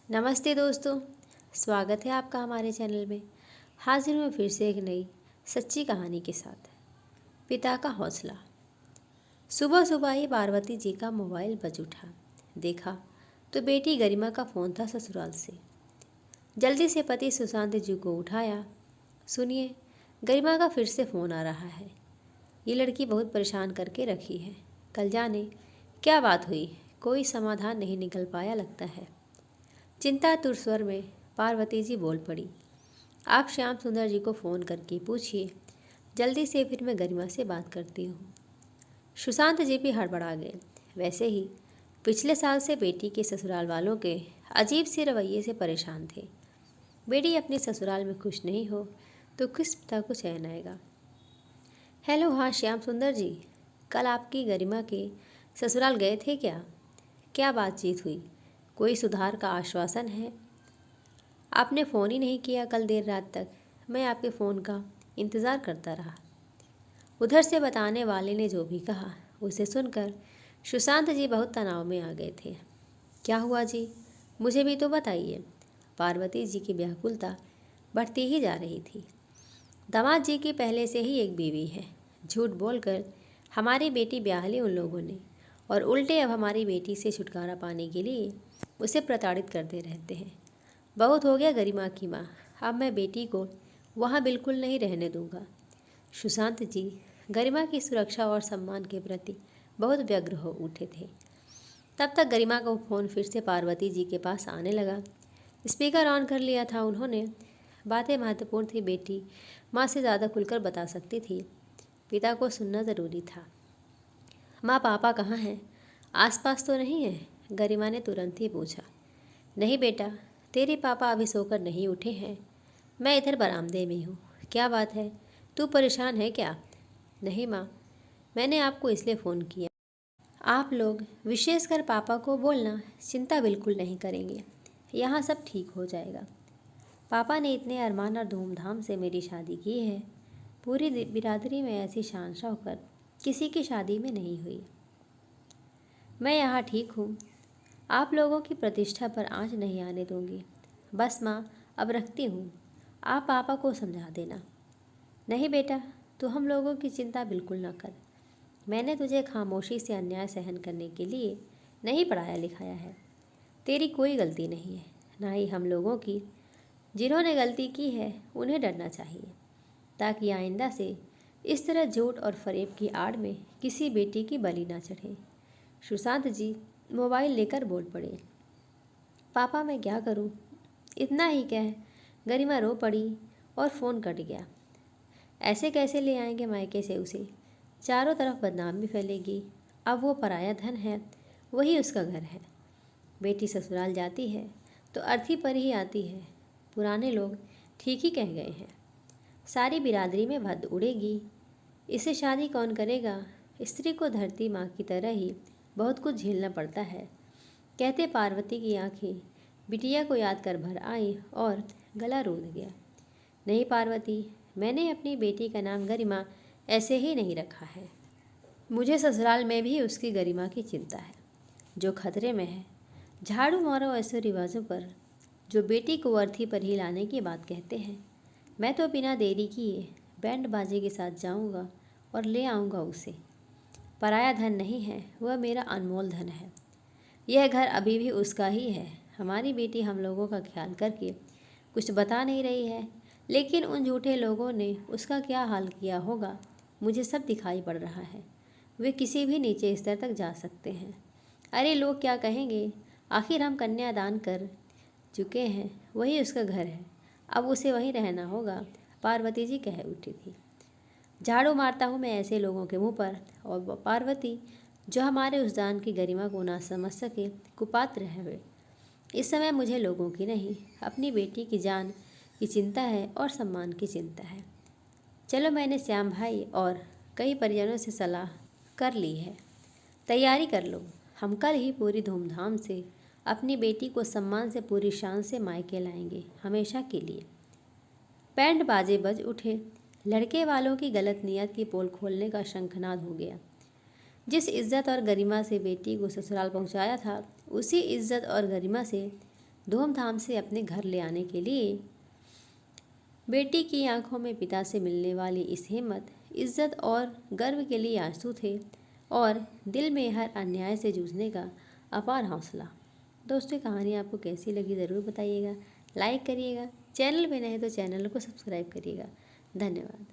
नमस्ते दोस्तों। स्वागत है आपका हमारे चैनल में। हाजिर हूँ फिर से एक नई सच्ची कहानी के साथ। पिता का हौसला। सुबह सुबह ही पार्वती जी का मोबाइल बज उठा। देखा तो बेटी गरिमा का फ़ोन था ससुराल से। जल्दी से पति सुशांत जी को उठाया। सुनिए, गरिमा का फिर से फ़ोन आ रहा है। ये लड़की बहुत परेशान करके रखी है। कल जाने क्या बात हुई, कोई समाधान नहीं निकल पाया लगता है। चिंतातुर स्वर में पार्वती जी बोल पड़ी। आप श्याम सुंदर जी को फ़ोन करके पूछिए, जल्दी से, फिर मैं गरिमा से बात करती हूँ। सुशांत जी भी हड़बड़ा गए। वैसे ही पिछले साल से बेटी के ससुराल वालों के अजीब से रवैये से परेशान थे। बेटी अपने ससुराल में खुश नहीं हो तो किस पिता को चैन आएगा। हेलो, हाँ श्याम सुंदर जी, कल आपकी गरिमा के ससुराल गए थे क्या? क्या बातचीत हुई? कोई सुधार का आश्वासन है? आपने फ़ोन ही नहीं किया कल देर रात तक। मैं आपके फ़ोन का इंतज़ार करता रहा। उधर से बताने वाले ने जो भी कहा उसे सुनकर सुशांत जी बहुत तनाव में आ गए थे। क्या हुआ जी, मुझे भी तो बताइए। पार्वती जी की व्याकुलता बढ़ती ही जा रही थी। दामाद जी की पहले से ही एक बीवी है। झूठ बोलकर हमारी बेटी ब्याह ली उन लोगों ने, और उल्टे अब हमारी बेटी से छुटकारा पाने के लिए उसे प्रताड़ित करते रहते हैं। बहुत हो गया गरिमा की माँ, अब मैं बेटी को वहाँ बिल्कुल नहीं रहने दूंगा। सुशांत जी गरिमा की सुरक्षा और सम्मान के प्रति बहुत व्यग्र हो उठे थे। तब तक गरिमा का फ़ोन फिर से पार्वती जी के पास आने लगा। स्पीकर ऑन कर लिया था उन्होंने। बातें महत्वपूर्ण थी, बेटी माँ से ज़्यादा खुलकर बता सकती थी। पिता को सुनना ज़रूरी था। माँ, पापा कहाँ हैं? आसपास तो नहीं है? गरिमा ने तुरंत ही पूछा। नहीं बेटा, तेरे पापा अभी सोकर नहीं उठे हैं। मैं इधर बरामदे में हूँ। क्या बात है, तू परेशान है क्या? नहीं माँ, मैंने आपको इसलिए फ़ोन किया। आप लोग, विशेषकर पापा को बोलना, चिंता बिल्कुल नहीं करेंगे। यहाँ सब ठीक हो जाएगा। पापा ने इतने अरमान और धूमधाम से मेरी शादी की है। पूरी बिरादरी में ऐसी शान शौकत किसी की शादी में नहीं हुई। मैं यहाँ ठीक हूँ। आप लोगों की प्रतिष्ठा पर आँच नहीं आने दूंगी। बस माँ, अब रखती हूँ। आप पापा को समझा देना। नहीं बेटा, तू हम लोगों की चिंता बिल्कुल ना कर। मैंने तुझे खामोशी से अन्याय सहन करने के लिए नहीं पढ़ाया लिखाया है। तेरी कोई गलती नहीं है, ना ही हम लोगों की। जिन्होंने गलती की है उन्हें डरना चाहिए, ताकि आइंदा से इस तरह झूठ और फरेब की आड़ में किसी बेटी की बलि ना चढ़े। सुशांत जी मोबाइल लेकर बोल पड़े। पापा, मैं क्या करूं? इतना ही कह गरिमा रो पड़ी और फ़ोन कट गया। ऐसे कैसे ले आएंगे मायके से उसे? चारों तरफ बदनामी फैलेगी। अब वो पराया धन है, वही उसका घर है। बेटी ससुराल जाती है तो अर्थी पर ही आती है। पुराने लोग ठीक ही कह गए हैं। सारी बिरादरी में भद्द उड़ेगी। इसे शादी कौन करेगा? स्त्री को धरती माँ की तरह ही बहुत कुछ झेलना पड़ता है। कहते पार्वती की आंखें बिटिया को याद कर भर आई और गला रूंध गया। नहीं पार्वती, मैंने अपनी बेटी का नाम गरिमा ऐसे ही नहीं रखा है। मुझे ससुराल में भी उसकी गरिमा की चिंता है, जो खतरे में है। झाड़ू मारो ऐसे रिवाजों पर जो बेटी को अर्थी पर ही लाने की बात कहते हैं। मैं तो बिना देरी किए बैंड बाजे के साथ जाऊंगा और ले आऊंगा उसे। पराया धन नहीं है, वह मेरा अनमोल धन है। यह घर अभी भी उसका ही है। हमारी बेटी हम लोगों का ख्याल करके कुछ बता नहीं रही है, लेकिन उन झूठे लोगों ने उसका क्या हाल किया होगा, मुझे सब दिखाई पड़ रहा है। वे किसी भी नीचे स्तर तक जा सकते हैं। अरे लोग क्या कहेंगे? आखिर हम कन्यादान कर चुके हैं, वही उसका घर है, अब उसे वहीं रहना होगा। पार्वती जी कह उठी थी। झाड़ू मारता हूँ मैं ऐसे लोगों के मुंह पर, और पार्वती जो हमारे उस दान की गरिमा को ना समझ सके, कुपात्र है वे। इस समय मुझे लोगों की नहीं, अपनी बेटी की जान की चिंता है और सम्मान की चिंता है। चलो, मैंने श्याम भाई और कई परिजनों से सलाह कर ली है। तैयारी कर लो। हम कल ही पूरी धूमधाम से अपनी बेटी को सम्मान से, पूरी शान से मायके लाएंगे, हमेशा के लिए। बैंड बाजे बज उठे। लड़के वालों की गलत नियत की पोल खोलने का शंखनाद हो गया। जिस इज्जत और गरिमा से बेटी को ससुराल पहुंचाया था, उसी इज्जत और गरिमा से धूमधाम से अपने घर ले आने के लिए। बेटी की आंखों में पिता से मिलने वाली इस हिम्मत, इज्जत और गर्व के लिए आंसू थे और दिल में हर अन्याय से जूझने का अपार हौसला। दोस्तों, कहानी आपको कैसी लगी ज़रूर बताइएगा। लाइक करिएगा, चैनल पे नए तो चैनल को सब्सक्राइब करिएगा। धन्यवाद।